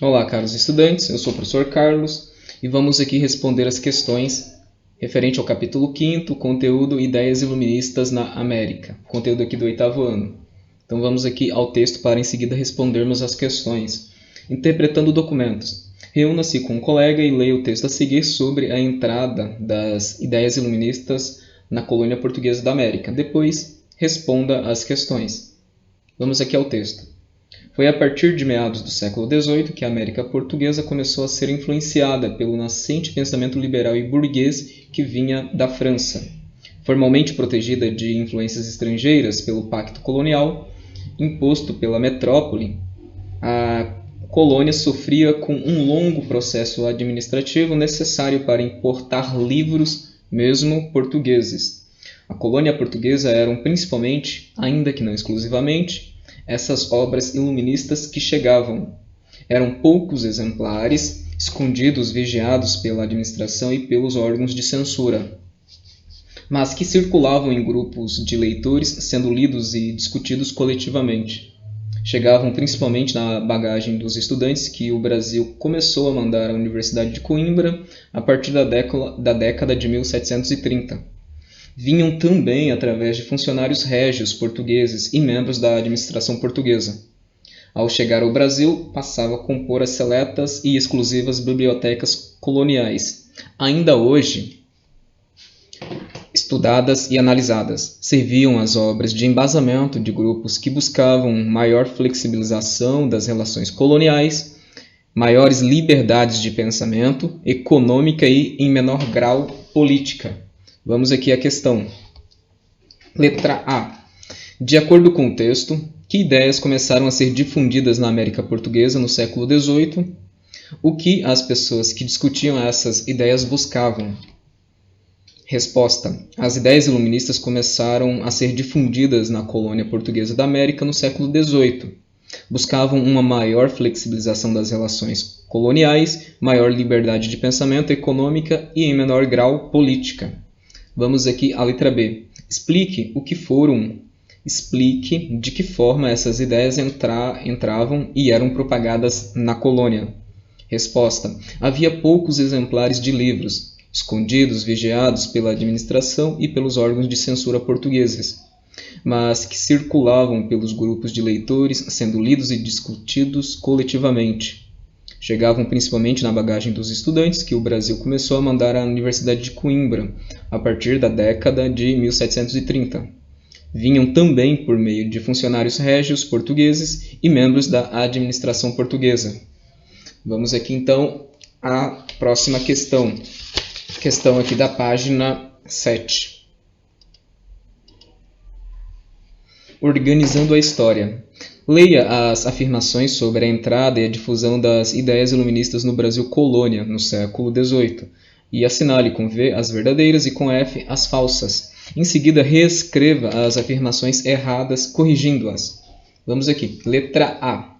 Olá, caros estudantes, eu sou o professor Carlos e vamos aqui responder as questões referente ao capítulo 5º, conteúdo Ideias Iluministas na América, conteúdo aqui do 8º ano. Então vamos aqui ao texto para em seguida respondermos as questões. Interpretando documentos. Reúna-se com um colega e leia o texto a seguir sobre a entrada das ideias iluministas na colônia portuguesa da América. Depois, responda as questões. Vamos aqui ao texto. Foi a partir de meados do século XVIII que a América portuguesa começou a ser influenciada pelo nascente pensamento liberal e burguês que vinha da França. Formalmente protegida de influências estrangeiras pelo Pacto Colonial, imposto pela metrópole, a colônia sofria com um longo processo administrativo necessário para importar livros, mesmo portugueses. A colônia portuguesa eram principalmente, ainda que não exclusivamente, essas obras iluministas que chegavam. Eram poucos exemplares, escondidos, vigiados pela administração e pelos órgãos de censura, mas que circulavam em grupos de leitores, sendo lidos e discutidos coletivamente. Chegavam principalmente na bagagem dos estudantes que o Brasil começou a mandar à Universidade de Coimbra a partir da década de 1730. Vinham também através de funcionários régios portugueses e membros da administração portuguesa. Ao chegar ao Brasil, passava a compor as seletas e exclusivas bibliotecas coloniais, ainda hoje estudadas e analisadas. Serviam as obras de embasamento de grupos que buscavam maior flexibilização das relações coloniais, maiores liberdades de pensamento, econômica e, em menor grau, política. Vamos aqui à questão. Letra A. De acordo com o texto, que ideias começaram a ser difundidas na América Portuguesa no século XVIII? O que as pessoas que discutiam essas ideias buscavam? Resposta. As ideias iluministas começaram a ser difundidas na colônia portuguesa da América no século XVIII. Buscavam uma maior flexibilização das relações coloniais, maior liberdade de pensamento econômica e, em menor grau, política. Vamos aqui à letra B. Explique de que forma essas ideias entravam e eram propagadas na colônia. Resposta. Havia poucos exemplares de livros, escondidos, vigiados pela administração e pelos órgãos de censura portugueses, mas que circulavam pelos grupos de leitores, sendo lidos e discutidos coletivamente. Chegavam principalmente na bagagem dos estudantes que o Brasil começou a mandar à Universidade de Coimbra, a partir da década de 1730. Vinham também por meio de funcionários régios portugueses e membros da administração portuguesa. Vamos aqui então à próxima questão. Questão aqui da página 7. Organizando a história. Leia as afirmações sobre a entrada e a difusão das ideias iluministas no Brasil colônia, no século XVIII, e assinale com V as verdadeiras e com F as falsas. Em seguida, reescreva as afirmações erradas, corrigindo-as. Vamos aqui. Letra A.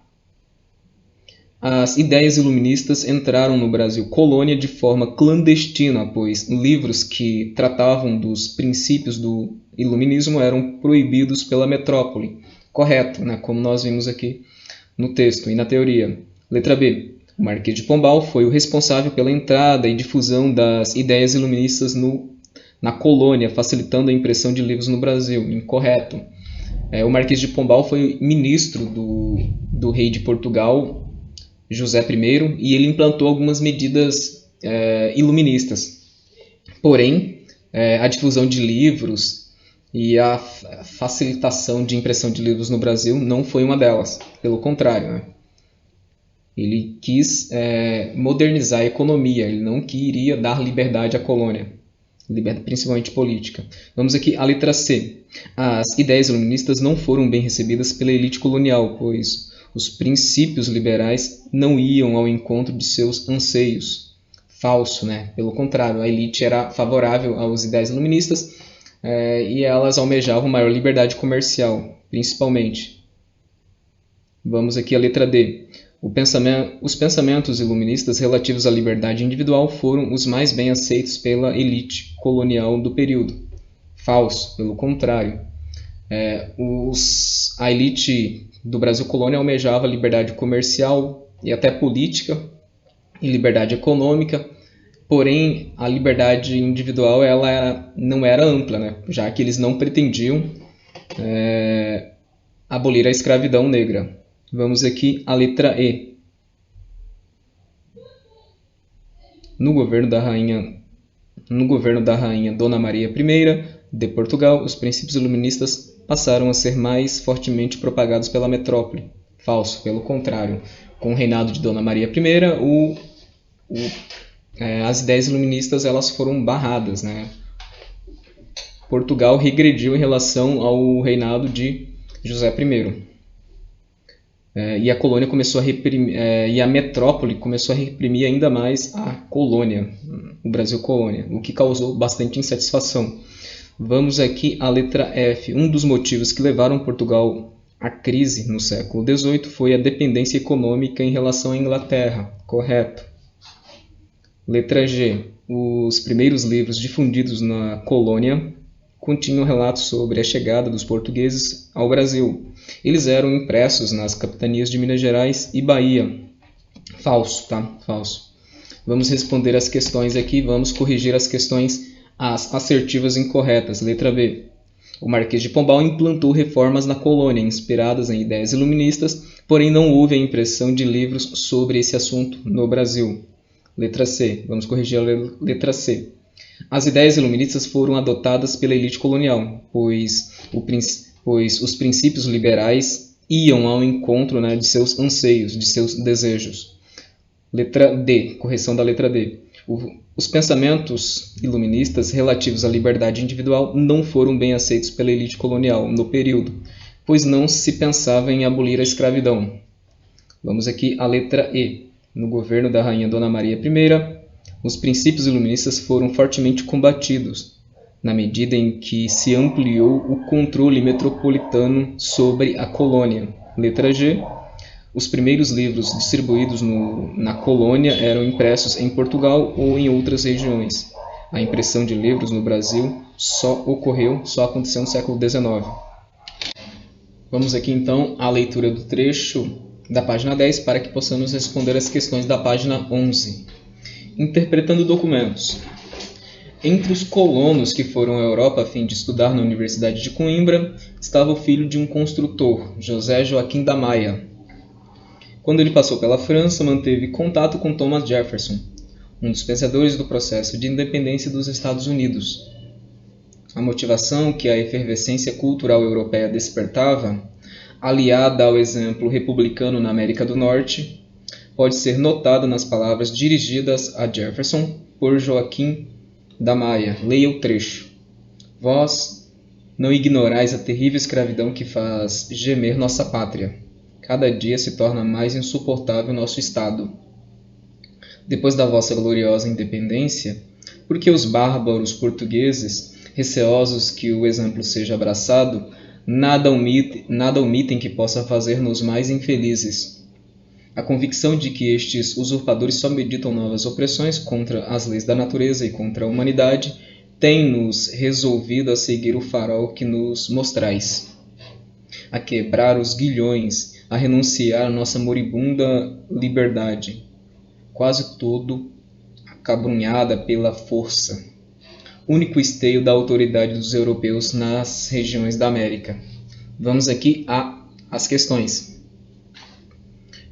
As ideias iluministas entraram no Brasil colônia de forma clandestina, pois livros que tratavam dos princípios do iluminismo eram proibidos pela metrópole. Correto, né? Como nós vimos aqui no texto e na teoria. Letra B. O Marquês de Pombal foi o responsável pela entrada e difusão das ideias iluministas na colônia, facilitando a impressão de livros no Brasil. Incorreto. O Marquês de Pombal foi ministro do rei de Portugal, José I, e ele implantou algumas medidas iluministas. Porém, a difusão de livros e a facilitação de impressão de livros no Brasil não foi uma delas. Pelo contrário, né? Ele quis modernizar a economia, ele não queria dar liberdade à colônia, principalmente política. Vamos aqui à letra C. As ideias iluministas não foram bem recebidas pela elite colonial, pois os princípios liberais não iam ao encontro de seus anseios. Falso, né? Pelo contrário, a elite era favorável às ideias iluministas e elas almejavam maior liberdade comercial, principalmente. Vamos aqui à letra D. Os pensamentos iluministas relativos à liberdade individual foram os mais bem aceitos pela elite colonial do período. Falso, pelo contrário. A elite do Brasil colônia almejava liberdade comercial, e até política e liberdade econômica. Porém, a liberdade individual não era ampla, né? Já que eles não pretendiam abolir a escravidão negra. Vamos aqui à letra E. No governo da rainha Dona Maria I de Portugal, os princípios iluministas passaram a ser mais fortemente propagados pela metrópole. Falso, pelo contrário. Com o reinado de Dona Maria I, as ideias iluministas elas foram barradas, né? Portugal regrediu em relação ao reinado de José I. E a colônia começou a reprimir, e a metrópole começou a reprimir ainda mais a colônia, o Brasil colônia, o que causou bastante insatisfação. Vamos aqui à letra F. Um dos motivos que levaram Portugal à crise no século XVIII foi a dependência econômica em relação à Inglaterra. Correto. Letra G. Os primeiros livros difundidos na colônia continham relatos sobre a chegada dos portugueses ao Brasil. Eles eram impressos nas capitanias de Minas Gerais e Bahia. Falso, tá? Falso. Vamos responder as questões aqui, vamos corrigir as questões as assertivas incorretas. Letra B. O Marquês de Pombal implantou reformas na colônia, inspiradas em ideias iluministas, porém não houve a impressão de livros sobre esse assunto no Brasil. Letra C. Vamos corrigir a letra C. As ideias iluministas foram adotadas pela elite colonial, pois os princípios liberais iam ao encontro, né, de seus anseios, de seus desejos. Letra D. Correção da letra D. Os pensamentos iluministas relativos à liberdade individual não foram bem aceitos pela elite colonial no período, pois não se pensava em abolir a escravidão. Vamos aqui à letra E. No governo da rainha Dona Maria I, os princípios iluministas foram fortemente combatidos, na medida em que se ampliou o controle metropolitano sobre a colônia. Letra G. Os primeiros livros distribuídos na colônia eram impressos em Portugal ou em outras regiões. A impressão de livros no Brasil só aconteceu no século XIX. Vamos aqui então à leitura do trecho da página 10 para que possamos responder as questões da página 11. Interpretando documentos. Entre os colonos que foram à Europa a fim de estudar na Universidade de Coimbra, estava o filho de um construtor, José Joaquim da Maia. Quando ele passou pela França, manteve contato com Thomas Jefferson, um dos pensadores do processo de independência dos Estados Unidos. A motivação que a efervescência cultural europeia despertava, aliada ao exemplo republicano na América do Norte, pode ser notada nas palavras dirigidas a Jefferson por Joaquim da Maia. Leia o trecho. Vós não ignorais a terrível escravidão que faz gemer nossa pátria. Cada dia se torna mais insuportável nosso estado. Depois da vossa gloriosa independência, por que os bárbaros portugueses, receosos que o exemplo seja abraçado, nada omitem que possa fazer-nos mais infelizes? A convicção de que estes usurpadores só meditam novas opressões contra as leis da natureza e contra a humanidade tem-nos resolvido a seguir o farol que nos mostrais, a quebrar os guilhões, a renunciar à nossa moribunda liberdade, quase todo acabrunhada pela força, único esteio da autoridade dos europeus nas regiões da América. Vamos aqui às questões.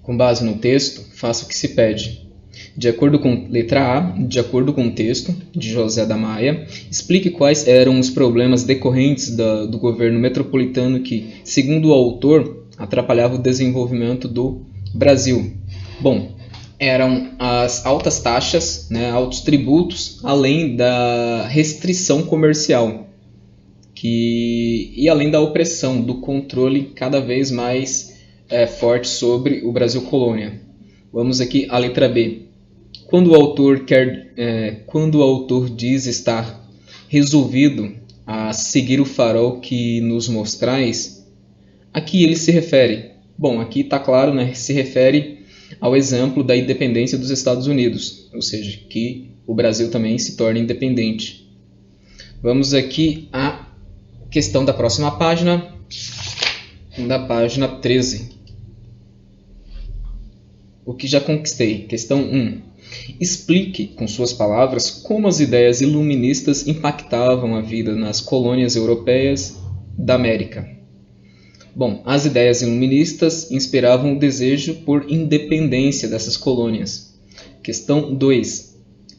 Com base no texto, faça o que se pede. De acordo com letra A, de acordo com o texto de José da Maia, explique quais eram os problemas decorrentes do governo metropolitano que, segundo o autor, atrapalhava o desenvolvimento do Brasil. Bom, eram as altas taxas, né, altos tributos, além da restrição comercial e além da opressão, do controle cada vez mais forte sobre o Brasil colônia. Vamos aqui à letra B. Quando o autor diz estar resolvido a seguir o farol que nos mostrais, a que ele se refere? Bom, aqui está claro, né? Se refere ao exemplo da independência dos Estados Unidos, ou seja, que o Brasil também se torne independente. Vamos aqui à questão da próxima página, da página 13. o que já conquistei. Questão 1. Explique, com suas palavras, como as ideias iluministas impactavam a vida nas colônias europeias da América. Bom, as ideias iluministas inspiravam o desejo por independência dessas colônias. Questão 2.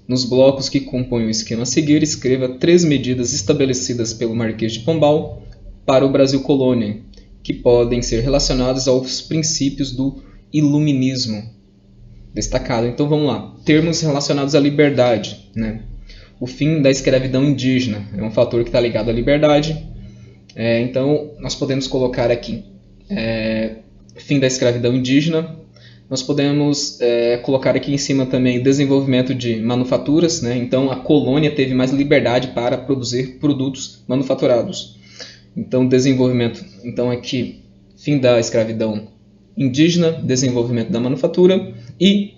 Nos blocos que compõem o esquema a seguir, escreva 3 medidas estabelecidas pelo Marquês de Pombal para o Brasil colônia, que podem ser relacionadas aos princípios do iluminismo. Destacado. Então vamos lá. Termos relacionados à liberdade, né? O fim da escravidão indígena é um fator que está ligado à liberdade. Então nós podemos colocar aqui fim da escravidão indígena. Nós podemos colocar aqui em cima também desenvolvimento de manufaturas, né? Então a colônia teve mais liberdade para produzir produtos manufaturados. Então desenvolvimento. Então aqui fim da escravidão indígena, desenvolvimento da manufatura e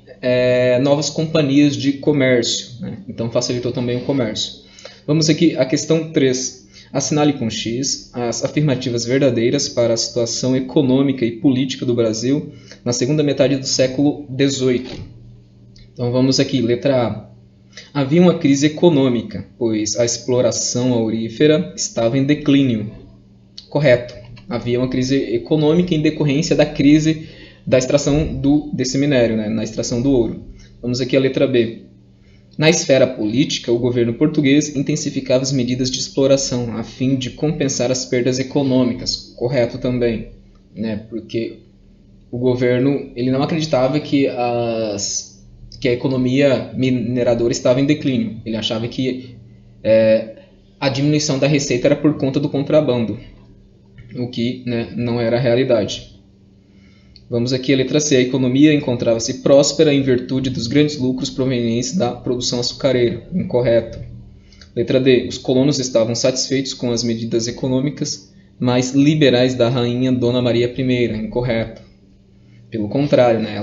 novas companhias de comércio, né? Então facilitou também o comércio. Vamos aqui à questão 3. Assinale com X as afirmativas verdadeiras para a situação econômica e política do Brasil na segunda metade do século XVIII. Então vamos aqui, letra A. Havia uma crise econômica, pois a exploração aurífera estava em declínio. Correto. Havia uma crise econômica em decorrência da crise da extração desse minério, né? Na extração do ouro. Vamos aqui à letra B. Na esfera política, o governo português intensificava as medidas de exploração a fim de compensar as perdas econômicas. Correto também, né? Porque o governo ele não acreditava que a economia mineradora estava em declínio. Ele achava que a diminuição da receita era por conta do contrabando, o que, né, não era a realidade. Vamos aqui à letra C. A economia encontrava-se próspera em virtude dos grandes lucros provenientes da produção açucareira. Incorreto. Letra D. Os colonos estavam satisfeitos com as medidas econômicas mais liberais da rainha Dona Maria I. Incorreto. Pelo contrário, né,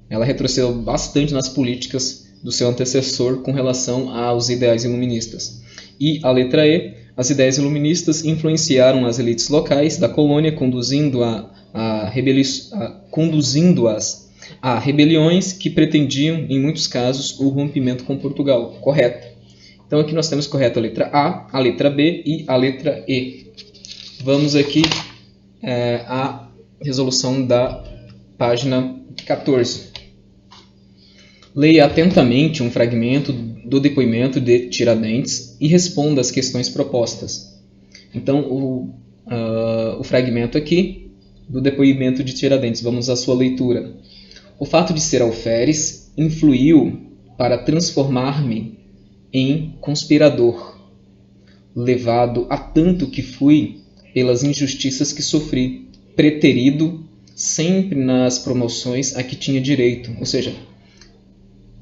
ela retrocedeu bastante nas políticas do seu antecessor com relação aos ideais iluministas. E a letra E. As ideias iluministas influenciaram as elites locais da colônia, conduzindo-as a rebeliões que pretendiam, em muitos casos, o rompimento com Portugal. Correto. Então aqui nós temos correto a letra A, a letra B e a letra E. Vamos aqui à resolução da página 14. Leia atentamente um fragmento do depoimento de Tiradentes e responda às questões propostas. Então, o fragmento aqui do depoimento de Tiradentes, vamos à sua leitura. O fato de ser alferes influiu para transformar-me em conspirador, levado a tanto que fui pelas injustiças que sofri, preterido sempre nas promoções a que tinha direito, ou seja,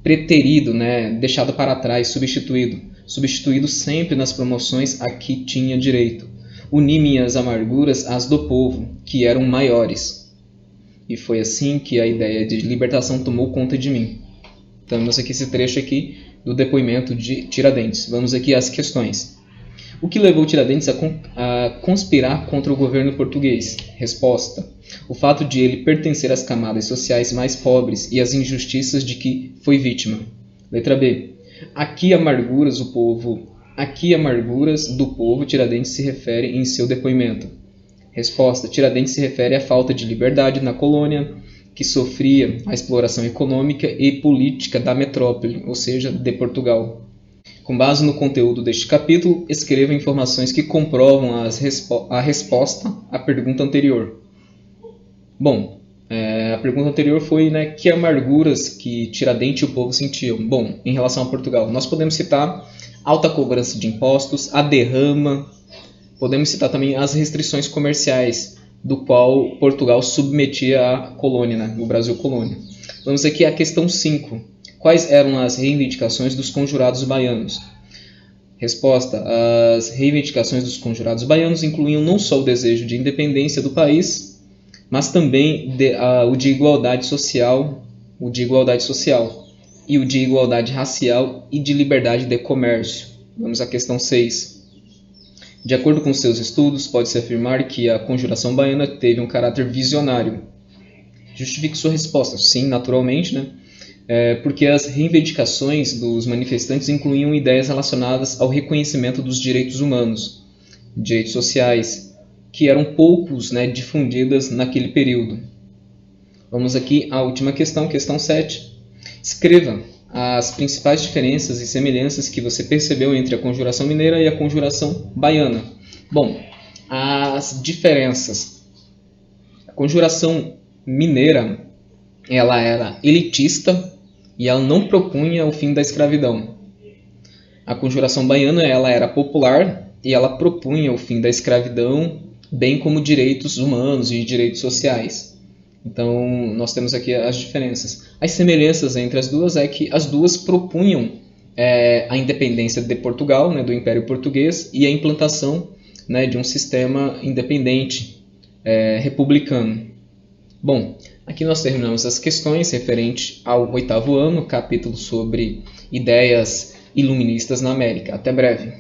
preterido, né, deixado para trás, substituído sempre nas promoções a que tinha direito. Uni minhas amarguras às do povo, que eram maiores. E foi assim que a ideia de libertação tomou conta de mim. Então, temos aqui esse trecho aqui do depoimento de Tiradentes. Vamos aqui às questões. O que levou Tiradentes a conspirar contra o governo português? Resposta. O fato de ele pertencer às camadas sociais mais pobres e às injustiças de que foi vítima. Letra B. A que amarguras do povo Tiradentes se refere em seu depoimento? Resposta. Tiradentes se refere à falta de liberdade na colônia, que sofria a exploração econômica e política da metrópole, ou seja, de Portugal. Com base no conteúdo deste capítulo, escreva informações que comprovam a resposta à pergunta anterior. Bom, a pergunta anterior foi, né, que amarguras que Tiradentes e o povo sentiam. Bom, em relação a Portugal, nós podemos citar alta cobrança de impostos, a derrama, podemos citar também as restrições comerciais, do qual Portugal submetia a colônia, né, o Brasil colônia. Vamos aqui à questão 5. Quais eram as reivindicações dos conjurados baianos? Resposta. As reivindicações dos conjurados baianos incluíam não só o desejo de independência do país, mas também o de igualdade social e o de igualdade racial e de liberdade de comércio. Vamos à questão 6. De acordo com seus estudos, pode-se afirmar que a conjuração baiana teve um caráter visionário. Justifique sua resposta. Sim, naturalmente, né? Porque as reivindicações dos manifestantes incluíam ideias relacionadas ao reconhecimento dos direitos humanos, direitos sociais, que eram poucos, né, difundidas naquele período. Vamos aqui à última questão, questão 7. Escreva as principais diferenças e semelhanças que você percebeu entre a Conjuração Mineira e a Conjuração Baiana. Bom, as diferenças. A Conjuração Mineira, ela era elitista e ela não propunha o fim da escravidão. A Conjuração Baiana, ela era popular e ela propunha o fim da escravidão, bem como direitos humanos e direitos sociais. Então, nós temos aqui as diferenças. As semelhanças entre as duas é que as duas propunham a independência de Portugal, né, do Império Português, e a implantação, né, de um sistema independente, republicano. Bom, aqui nós terminamos as questões referentes ao 8º ano, capítulo sobre ideias iluministas na América. Até breve.